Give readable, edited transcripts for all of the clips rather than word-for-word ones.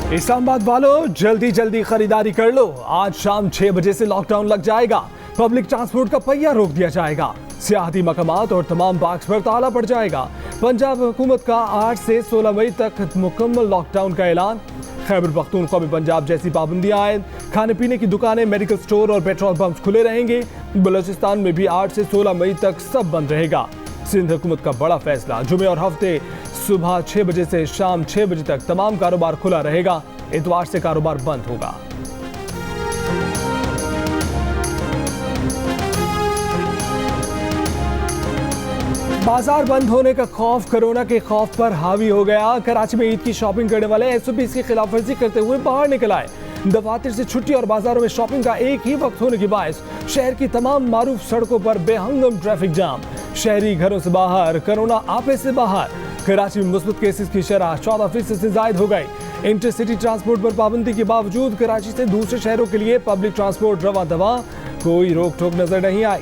इस्लामाबाद वालों जल्दी जल्दी खरीदारी कर लो, आज शाम 6 बजे से लॉकडाउन लग जाएगा। पब्लिक ट्रांसपोर्ट का पहिया रोक दिया जाएगा। सियाहती मकामात और तमाम पार्क्स पर ताला पड़ जाएगा। पंजाब हुकूमत का 8 से 16 मई तक मुकम्मल लॉकडाउन का ऐलान। खैबर पख्तूनख्वा में पंजाब जैसी पाबंदियां आए। खाने पीने की दुकानें, मेडिकल स्टोर और पेट्रोल पंप खुले रहेंगे। बलूचिस्तान में भी 8 से 16 मई तक सब बंद रहेगा। सिंध हुकूमत का बड़ा फैसला, जुमे और हफ्ते सुबह 6 बजे से शाम 6 बजे तक तमाम कारोबार खुला रहेगा। इतवार से कारोबार बंद होगा। बाजार बंद होने का खौफ कोरोना के खौफ पर हावी हो गया। कराची में ईद की शॉपिंग करने वाले एसओपी की खिलाफवर्जी करते हुए बाहर निकल आए। दफातर से छुट्टी और बाजारों में शॉपिंग का एक ही वक्त होने के बायस शहर की तमाम मारूफ सड़कों पर बेहंगम ट्रैफिक जाम। शहरी घरों से बाहर, कोरोना आपे से बाहर। कराची में मुस्बत केसेस की शरह 14% से जायद हो गई। इंटरसिटी ट्रांसपोर्ट पर पाबंदी के बावजूद कराची से दूसरे शहरों के लिए पब्लिक ट्रांसपोर्ट रवा दवा, कोई रोक टोक नजर नहीं आई।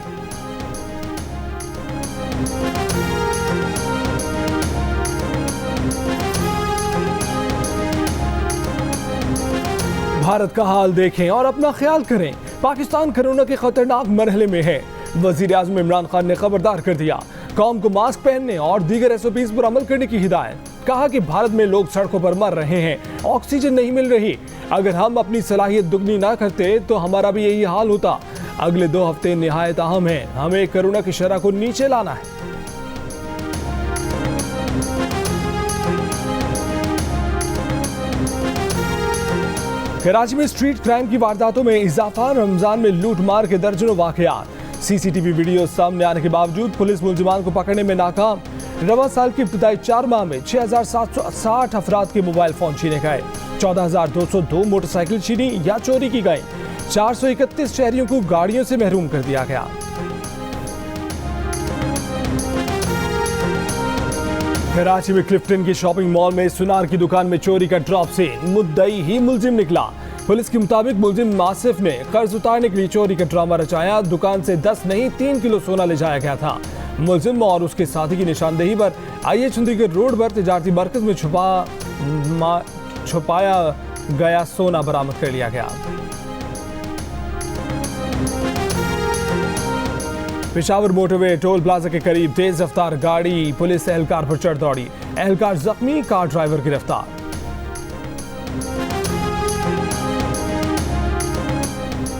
भारत का हाल देखें और अपना ख्याल करें। पाकिस्तान कोरोना के खतरनाक मरहले में है। वजीर आज़म इमरान खान ने खबरदार कर दिया, कौम को मास्क पहनने और दीगर एसओपीज पर अमल करने की हिदायत। कहा कि भारत में लोग सड़कों पर मर रहे हैं, ऑक्सीजन नहीं मिल रही। अगर हम अपनी सलाहियत दुगनी ना करते तो हमारा भी यही हाल होता। अगले 2 हफ्ते निहायत अहम है, हमें कोरोना की शरह को नीचे लाना है। कराची में स्ट्रीट क्राइम की वारदातों में इजाफा। रमजान में लूट मार के दर्जनों वाकयात। सीसीटीवी वीडियो सामने आने के बावजूद पुलिस मुलजिमान को पकड़ने में नाकाम। रवा साल की इब्तिदाई 4 माह में 6760 अफराद के मोबाइल फोन छीने गए। 14202 मोटरसाइकिल छीनी या चोरी की गई। 431 शहरियों को गाड़ियों से महरूम कर दिया गया। कराची में क्लिफ्टन की शॉपिंग मॉल में सुनार की दुकान में चोरी का ड्रॉप सीन। मुद्दई ही मुलजिम निकला। पुलिस के मुताबिक मुलजिम आसिफ ने कर्ज उतारने के लिए चोरी का ड्रामा रचाया। दुकान से 10 नहीं 3 किलो सोना ले जाया गया था। मुलजिम और उसके साथी की निशानदेही पर आईए चंडीगढ़ रोड पर तिजारती मरकज में छुपाया गया सोना बरामद कर लिया गया। पेशावर मोटरवे टोल प्लाजा के करीब तेज रफ्तार गाड़ी पुलिस एहलकार पर चढ़ दौड़ी। एहलकार जख्मी, कार ड्राइवर गिरफ्तार।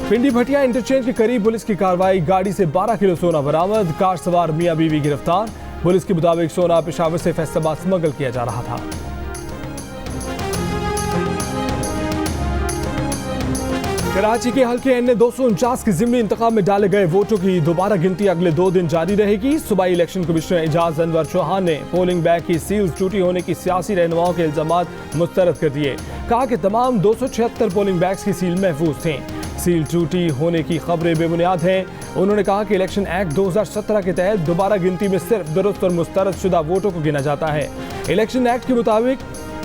पिंडी भटिया इंटरचेंज के करीब पुलिस की कार्रवाई, गाड़ी से 12 किलो सोना बरामद। कार सवार मियां बीवी गिरफ्तार। पुलिस के मुताबिक सोना पेशावर से फैसलाबाद स्मगल किया जा रहा था। कराची के हल्के एन 249 के ज़िमनी इंतखाब में डाले गए वोटों की दोबारा गिनती अगले 2 दिन जारी रहेगी। सूबाई इलेक्शन कमिश्नर एजाज अनवर चौहान ने पोलिंग बैग की सील्स टूटी होने की सियासी रहनुमाओं के इल्जामात मुस्तरद कर दिए। कहा कि तमाम 276 पोलिंग बैग्स की सील महफूज थे। सील टूटी होने की खबरें बेबुनियाद हैं। उन्होंने कहा कि इलेक्शन एक्ट 2017 के तहत दोबारा गिनती में सिर्फ दुरुस्त और मुस्तरद शुदा वोटों को गिना जाता है। इलेक्शन एक्ट के मुताबिक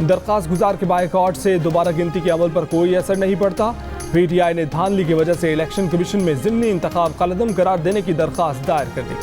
दरख्वास्त गुजार के बायकॉट से दोबारा गिनती के अमल पर कोई असर नहीं पड़ता। पीटीआई ने धांधली की वजह से इलेक्शन कमीशन में ज़िमनी इंतखाब कलअदम करार देने की दरख्वास्त दायर कर दी।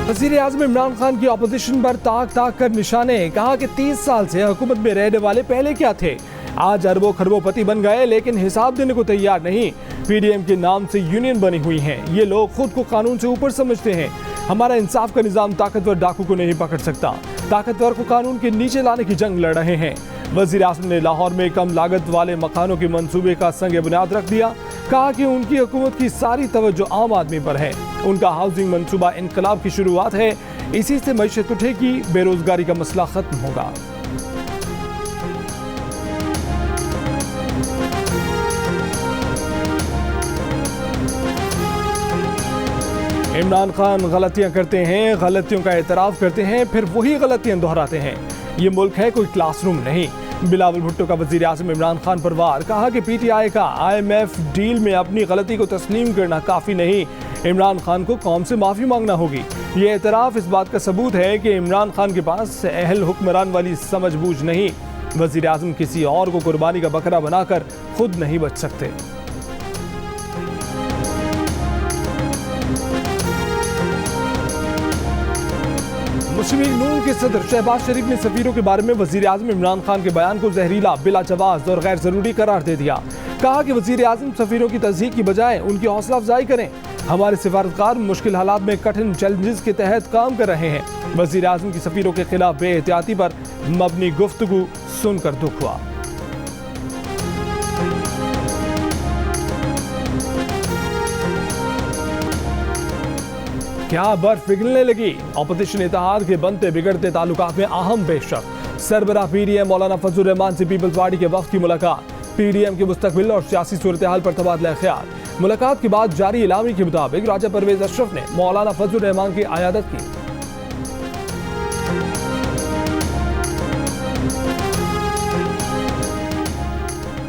वज़ीर आज़म इमरान खान की अपोजिशन पर ताक ताक कर निशाने। कहा कि 30 साल से हुकूमत में रहने वाले पहले क्या थे, आज अरबों खरबोपति बन गए लेकिन हिसाब देने को तैयार नहीं। पीडीएम के नाम से यूनियन बनी हुई हैं। ये लोग खुद को कानून से ऊपर समझते हैं। हमारा इंसाफ का निजाम ताकतवर डाकू को नहीं पकड़ सकता। ताकतवर को कानून के नीचे लाने की जंग लड़ रहे हैं। वज़ीर आज़म ने लाहौर में कम लागत वाले मकानों के मंसूबे का संग बुनियाद रख दिया। कहा कि उनकी हुकूमत की सारी तवज्जो आम आदमी पर है। उनका हाउसिंग मंसूबा इनकलाब की शुरुआत है, इसी से मईशत उठेगी, बेरोजगारी का मसला खत्म होगा। इमरान खान गलतियां करते हैं, गलतियों का एतराफ़ करते हैं, फिर वही गलतियां दोहराते हैं। ये मुल्क है, कोई क्लासरूम नहीं। बिलावल भुट्टो का वज़ीर आज़म इमरान खान पर वार। कहा कि पीटीआई का IMF डील में अपनी गलती को तस्लीम करना काफ़ी नहीं, इमरान खान को कौम से माफ़ी मांगना होगी। ये एतराफ़ इस बात का सबूत है कि इमरान खान के पास अहल हुक्मरान वाली समझ बूझ नहीं। वज़ीर आज़म किसी और को कुर्बानी का बकरा बनाकर खुद नहीं बच सकते। मुस्लिम लीग नून के सदर शहबाज शरीफ ने सफीरों के बारे में वजीर आजम इमरान खान के बयान को जहरीला, बिला जवाज और गैर जरूरी करार दे दिया। कहा कि वजीर आजम सफीरों की तस्दीक की बजाय उनकी हौसला अफजाई करें। हमारे सिफारतकार मुश्किल हालात में कठिन चैलेंजेस के तहत काम कर रहे हैं। वजीर आजम की सफीरों के खिलाफ बेएहतियाती पर मबनी गुफ्तगू सुनकर दुख हुआ। क्या बर्फ पिघलने लगी? अपोजिशन इत्तेहाद के बनते बिगड़ते ताल्लुकात में अहम पेशरफ। सरबराह पीडीएम मौलाना फजल रहमान से पीपल्स पार्टी के वफ्द की मुलाकात। पीडीएम के मुस्तकबिल और सियासी सूरत हाल पर तबादला ख्याल। मुलाकात के बाद जारी इलामी के मुताबिक राजा परवेज अशरफ ने मौलाना फजल रहमान की अयादत की।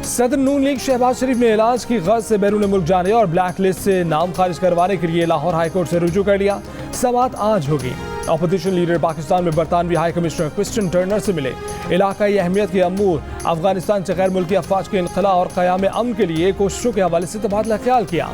सदर नून लीग शहबाज शरीफ ने इलाज की गर्ज से बैरून मुल्क जाने और ब्लैक लिस्ट से नाम खारिज करवाने के लिए लाहौर हाईकोर्ट से रुजू कर लिया। समाअत आज होगी। अपोजिशन लीडर पाकिस्तान में बरतानवी हाई कमिश्नर क्रिस्टियन टर्नर से मिले। इलाकाई अहमियत के अमूर, अफगानिस्तान से गैर मुल्की अफवाज के इनखला और क़याम अमन के लिए कोशिशों के हवाले से तबादला ख्याल किया।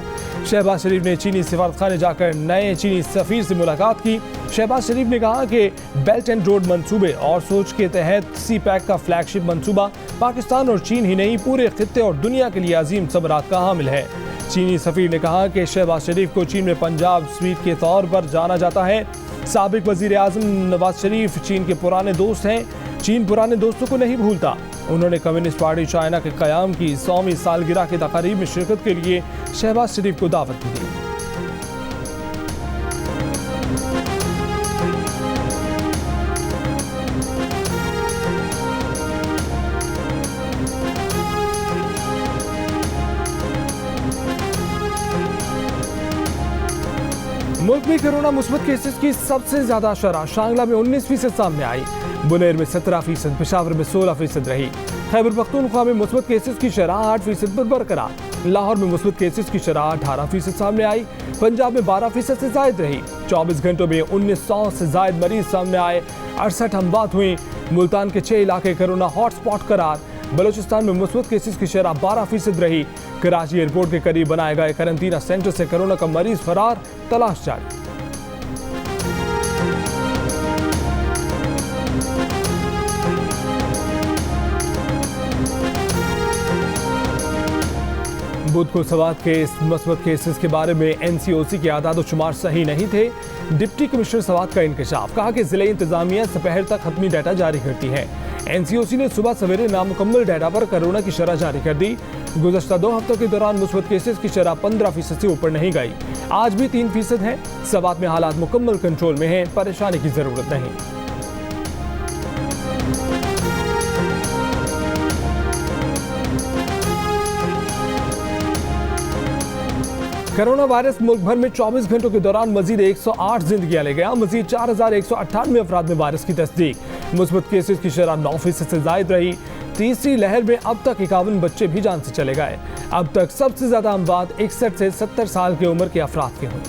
शहबाज शरीफ ने चीनी सिफारतखाने जाकर नए चीनी सफीर से मुलाकात की। शहबाज शरीफ ने कहा कि बेल्ट एंड रोड मंसूबे और सोच के तहत सी पैक का फ्लैगशिप मंसूबा पाकिस्तान और चीन ही नहीं पूरे खित्ते और दुनिया के लिए अजीम सबरात का हामिल है। चीनी सफीर ने कहा कि शहबाज शरीफ को चीन में पंजाब स्वीट के तौर पर जाना जाता है। साबिक वजीर आजम नवाज शरीफ चीन के पुराने दोस्त हैं। चीन पुराने दोस्तों को नहीं भूलता। उन्होंने कम्युनिस्ट पार्टी चाइना के क़याम की 100वीं सालगिरह की तकारीब में शिरकत के लिए शहबाज शरीफ को दावत दी। मुल्क में कोरोना मुस्बत केसेस की सबसे ज्यादा शरह शांगला में 19% सामने आई। बुनेर में 17%, पेशावर में 16% रही। खैबर पख्तूनख्वा में मुस्बत केसेस की शरह 8% पर बरकरार। लाहौर में मुस्बत केसेस की शरह 18% सामने आई। पंजाब में 12% से जायद रही। 24 घंटों में 1900 से जायद मरीज सामने आए। 68 अमवात हुई। मुल्तान के 6 इलाके कोरोना हॉटस्पॉट करार। बलूचिस्तान में मुस्बत केसेस की शरह 12% रही। कराची एयरपोर्ट के करीब बनाए गए करंतना सेंटर से कोरोना का मरीज फरार, तलाश जारी। बुध को सवात के इस मुस्बत केसेस के बारे में एनसीओसी के आदाद शुमार सही नहीं थे। डिप्टी कमिश्नर सवात का इंकशाफ। कहा कि जिले इंतजामिया दोपहर तक खत्मी डाटा जारी करती है। एनसीओसी ने सुबह सवेरे नामुकम्मल डाटा पर कोरोना की शरह जारी कर दी। गुज़श्ता 2 हफ्तों के दौरान मुस्बत केसेस की शरह 15% से ऊपर नहीं गई। आज भी 3% है। सवात में हालात मुकम्मल कंट्रोल में हैं। परेशानी की जरूरत नहीं। कोरोना वायरस मुल्क भर में 24 घंटों के दौरान मजीद 108 जिंदगियां ले गया। मजीद 4198 अफराद में वायरस की तस्दीक। मुस्बत केसेस की शरह 9% से जायद रही। तीसरी लहर में अब तक 51 बच्चे भी जान से चले गए। अब तक सबसे ज्यादा अमवात 61 से 70 साल की उम्र के अफराद के हुए।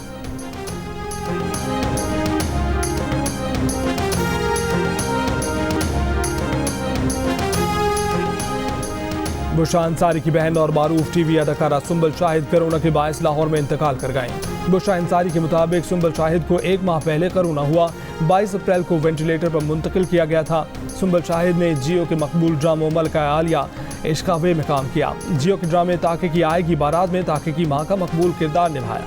बुशरा अंसारी की बहन और मारूफ टीवी अदाकारा सुंबल शाहिद कोरोना के बायस लाहौर में इंतकाल कर गए। बुशरा अंसारी के मुताबिक सुंबल शाहिद को 1 माह पहले कोरोना हुआ। 22 अप्रैल को वेंटिलेटर पर मुंतकिल किया गया था। सुंबल शाहिद ने जियो के मकबूल ड्रामों मलका आलिया इश्कावे में काम किया। जियो के ड्रामे ताके की आएगी बारात में ताके की मां का मकबूल किरदार निभाया।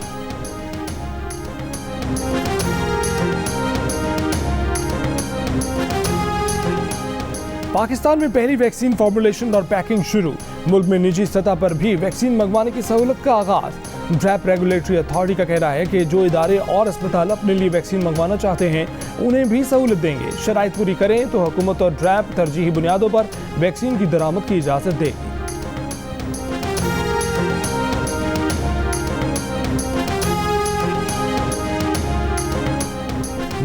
पाकिस्तान में पहली वैक्सीन फॉर्मुलेशन और पैकिंग शुरू। मुल्क में निजी सतह पर भी वैक्सीन मंगवाने की सहूलत का आगाज। ड्रैप रेगुलेटरी अथॉरिटी का कहना है कि जो इदारे और अस्पताल अपने लिए वैक्सीन मंगवाना चाहते हैं उन्हें भी सहूलत देंगे। शराइत पूरी करें तो हुकूमत और ड्रैप तरजीही बुनियादों पर वैक्सीन की दरामद की इजाजत देगी।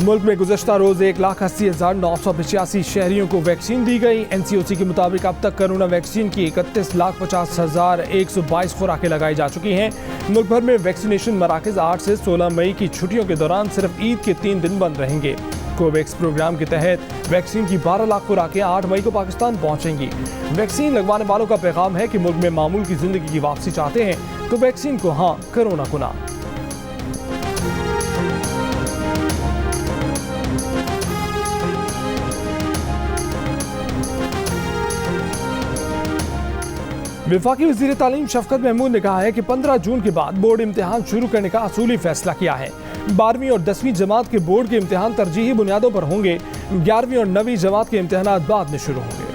मुल्क में गुज़श्ता रोज 1,80,985 शहरियों को वैक्सीन दी गई। एनसीओसी के मुताबिक अब तक कोरोना वैक्सीन की 31,50,122 खुराकें लगाई जा चुकी हैं। मुल्क भर में वैक्सीनेशन मराकज 8 से 16 मई की छुट्टियों के दौरान सिर्फ ईद के 3 दिन बंद रहेंगे। कोवैक्स प्रोग्राम के तहत वैक्सीन की 12 लाख खुराकें 8 मई को पाकिस्तान पहुंचेंगी। वैक्सीन लगवाने वालों का पैगाम है कि मुल्क में मामूल की जिंदगी की वापसी चाहते हैं तो वैक्सीन को हाँ, कोरोना को ना। वफाकी वज़ीर तालीम शफकत महमूद ने कहा है कि 15 जून के बाद बोर्ड इम्तिहान शुरू करने का असूली फैसला किया है। 12वीं और 10वीं जमात के बोर्ड के इम्तिहान तरजीही बुनियादों पर होंगे। 11वीं और 9वीं जमात के इम्तिहान बाद में शुरू होंगे।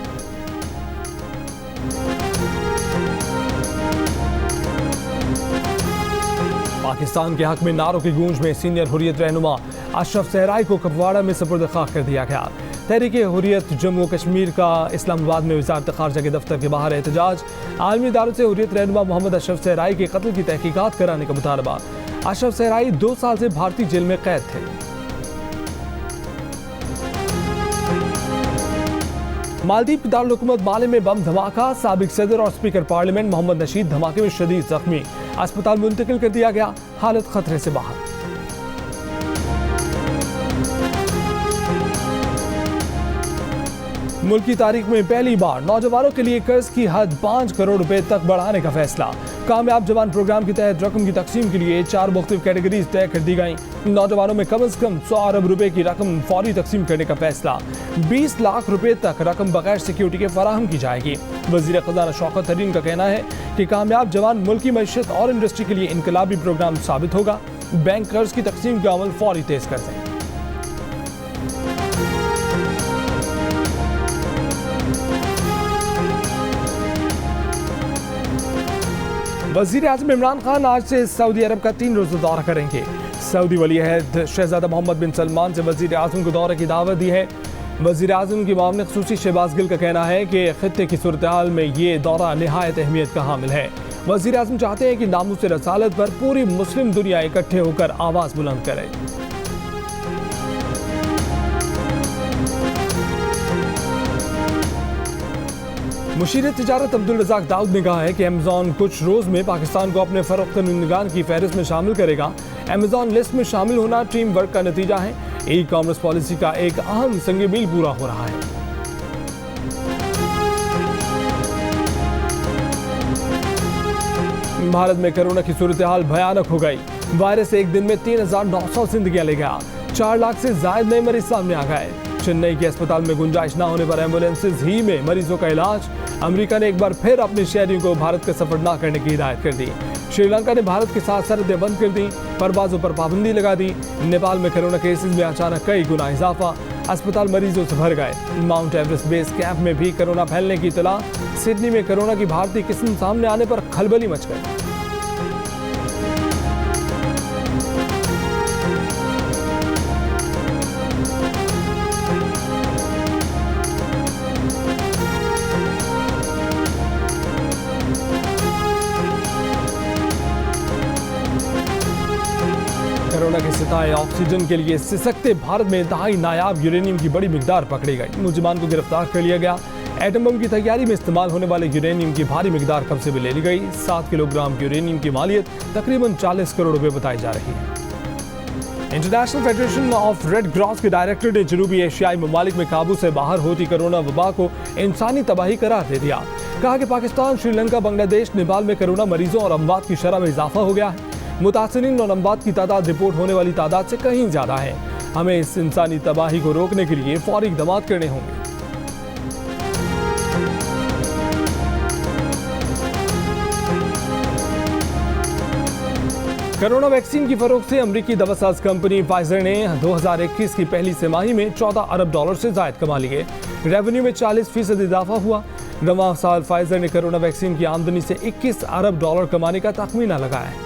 पाकिस्तान के हक में नारों की गूंज में सीनियर हुर्रियत रहनुमा अशरफ सहराई को कुपवाड़ा में सुपुर्द खाक कर दिया गया। तहरीक हुर्रियत जम्मू कश्मीर का इस्लामाबाद में वज़ारत ख़ारजा के दफ्तर के बाहर एहतजाज। आलमी इदारों से हुर्रियत रहनुमा मोहम्मद अशरफ सहराई के कत्ल की तहकीकात कराने का मुतालबा। अशरफ सहराई 2 साल से भारतीय जेल में कैद थे। मालदीव के दारुल हुकूमत माले में बम धमाका। साबिक सदर और स्पीकर पार्लियामेंट मोहम्मद नशीद धमाके में शदीद जख्मी, अस्पताल मुंतकिल कर दिया गया, हालत खतरे से बाहर। मुल्क की तारीख में पहली बार नौजवानों के लिए कर्ज की हद 5 करोड़ रुपए तक बढ़ाने का फैसला। कामयाब जवान प्रोग्राम के तहत रकम की तकसीम के लिए 4 मुख्तलिफ कैटेगरीज तय कर दी गई। नौजवानों में कम से कम 100 अरब रुपए की रकम फौरी तकसीम करने का फैसला। 20 लाख रुपए तक रकम बगैर सिक्योरिटी के फराहम की जाएगी। वजीर खजाना शौकत तरीन का कहना है कि कामयाब जवान मुल्क की मईशत और इंडस्ट्री के लिए इनकलाबी प्रोग्राम साबित होगा। बैंक कर्ज की तकसीम का अमल फौरी तेज कर दें। वज़ीर आज़म इमरान खान आज से सऊदी अरब का 3 रोज़ा दौरा करेंगे। सऊदी वली अहद शहजादा मोहम्मद बिन सलमान से वज़ीर आज़म को दौरे की दावत दी है। वज़ीर आज़म की मामले ख़ुसूसी शहबाज गिल का कहना है कि ख़ित्ते की सूरत हाल में ये दौरा निहायत अहमियत का हामिल है। वज़ीर आज़म चाहते हैं कि नामूस रसालत पर पूरी मुस्लिम दुनिया इकट्ठे होकर आवाज़ बुलंद करे। मुशीर तिजारत अब्दुल रज़ाक दाऊद ने कहा है कि अमेज़ॉन कुछ रोज़ में पाकिस्तान को अपने फ़रोख्त करनेवालों की फहरिस्त में शामिल करेगा। अमेज़ॉन लिस्ट में शामिल होना टीम वर्क का नतीजा है। ई कॉमर्स पॉलिसी का एक अहम संग मील पूरा हो रहा है। भारत में कोरोना की सूरत हाल भयानक हो गई। वायरस एक दिन में 3,900 जिंदगियां ले गया। 4 लाख से ज्यादा नए मरीज सामने आ गए। चेन्नई के अस्पताल में गुंजाइश न होने पर एम्बुलेंसेज ही में मरीजों का इलाज। अमेरिका ने एक बार फिर अपने शहरियों को भारत का सफर न करने की हिदायत कर दी। श्रीलंका ने भारत के साथ सरहदें बंद कर दी, परवाजों पर पाबंदी लगा दी। नेपाल में कोरोना केसेस में अचानक कई गुना इजाफा, अस्पताल मरीजों से भर गए। माउंट एवरेस्ट बेस कैंप में भी कोरोना फैलने की इतला। सिडनी में कोरोना की भारतीय किस्म सामने आने पर खलबली मच गई। कोरोना के सिताए ऑक्सीजन के लिए सिसकते भारत में इंतहाई नायाब यूरेनियम की बड़ी मिकदार पकड़ी गई। मुलजिमान को गिरफ्तार कर लिया गया। एटम बम की तैयारी में इस्तेमाल होने वाले यूरेनियम की भारी मिकदार कब्जे में ले ली गई। 7 किलोग्राम यूरेनियम की मालियत तकरीबन 40 करोड़ रुपए बताई जा रही है। International federation of red cross के डायरेक्टर ने जनूबी एशियाई ममालिक में काबू से बाहर होती कोरोना वबा को इंसानी तबाही करार दे दिया। कहा कि पाकिस्तान, श्रीलंका, बांग्लादेश, नेपाल में कोरोना मरीजों और अमवात की शरह में इजाफा हो गया है। मुतासिरीन और अमवात की तादाद रिपोर्ट होने वाली तादाद से कहीं ज्यादा है। हमें इस इंसानी तबाही को रोकने के लिए फौरी इक़दाम करने होंगे। कोरोना वैक्सीन की फरोख्त से अमरीकी दवासाज कंपनी फाइजर ने 2021 की पहली तिमाही में $14 अरब से जायद कमा लिए। रेवेन्यू में 40% इजाफा हुआ। रवां साल फाइजर ने कोरोना वैक्सीन की आमदनी से $21 अरब कमाने का तखमीना लगाया है।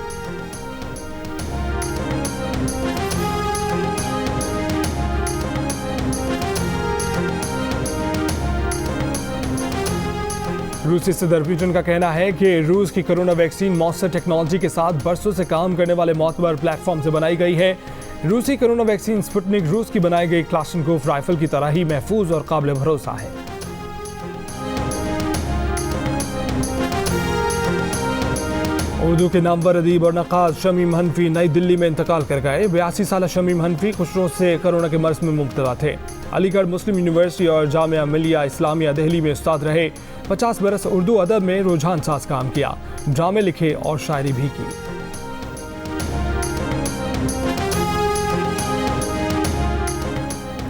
रूसी सदर पुतिन का कहना है कि रूस की कोरोना वैक्सीन मौसर टेक्नोलॉजी के साथ बरसों से काम करने वाले मोतबर प्लेटफॉर्म से बनाई गई है। रूसी कोरोना वैक्सीन स्पुतनिक रूस की बनाई गई क्लाशनकोव राइफल की तरह ही महफूज और काबिल भरोसा है। उर्दू के नामवर अदीब और नक्काश शमीम हनफी नई दिल्ली में इंतकाल कर गए। 82 साल शमीम हनफी कुछ रोज से कोरोना के मर्ज में मुब्तला थे। अलीगढ़ मुस्लिम यूनिवर्सिटी और जामिया मिलिया इस्लामिया दिल्ली में उस्ताद रहे। 50 बरस उर्दू अदब में रुझान साज काम किया, ड्रामे लिखे और शायरी भी की।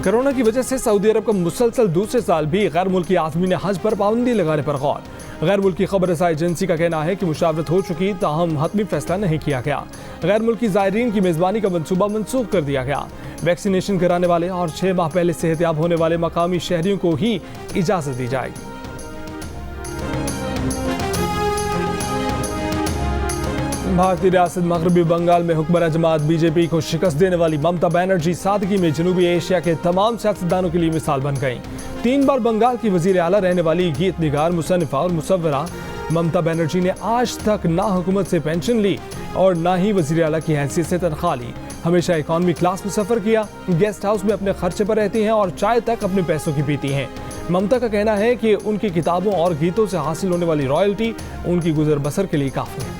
कोरोना की वजह से सऊदी अरब का मुसलसल दूसरे साल भी गैर मुल्की आदमी ने हज पर पाबंदी लगाने पर गौर। गैर मुल्की खबरसां एजेंसी का कहना है कि मुशावरत हो चुकी, ताहम हतमी फैसला नहीं किया गया। गैर मुल्की ज़ायरीन की मेज़बानी का मंसूबा मनसूख कर दिया गया। वैक्सीनेशन कराने वाले और 6 माह पहले सेहतयाब होने वाले मकामी शहरियों को ही इजाज़त दी जाएगी। भारतीय रियासत मगरबी बंगाल में हुक्मरां जमात बीजेपी को शिकस्त देने वाली ममता बनर्जी सादगी में जनूबी एशिया के तमाम सियासतदानों के लिए मिसाल बन गईं। 3 बार बंगाल की वजीर आला रहने वाली गीत निगार, मुसन्निफा और मुसव्वरा ममता बनर्जी ने आज तक ना हुकूमत से पेंशन ली और ना ही वजीर आला की हैसियत से तनख्वाह ली। हमेशा इकॉनमी क्लास में सफ़र किया, गेस्ट हाउस में अपने खर्चे पर रहती हैं और चाय तक अपने पैसों की पीती हैं। ममता का कहना है कि उनकी किताबों और गीतों से हासिल होने वाली रॉयल्टी उनकी गुजर बसर के लिए काफ़ी है।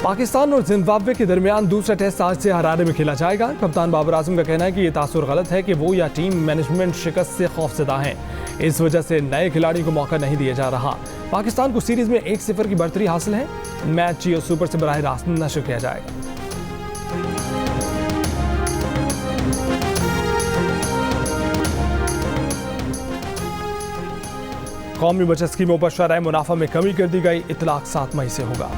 पाकिस्तान और जिम्बाब्वे के दरमियान दूसरा टेस्ट आज से हरारे में खेला जाएगा। कप्तान बाबर आजम का कहना है कि ये तासुर गलत है कि वो या टीम मैनेजमेंट शिकस्त से खौफजदा हैं। इस वजह से नए खिलाड़ियों को मौका नहीं दिया जा रहा। पाकिस्तान को सीरीज में 1-0 की बढ़तरी हासिल है। मैच जियो सुपर से बराह रास्त नशर किया जाएगा। कौमी बचत स्कीमों पर शरह मुनाफा में कमी कर दी गई। इतलाक 7 मई से होगा।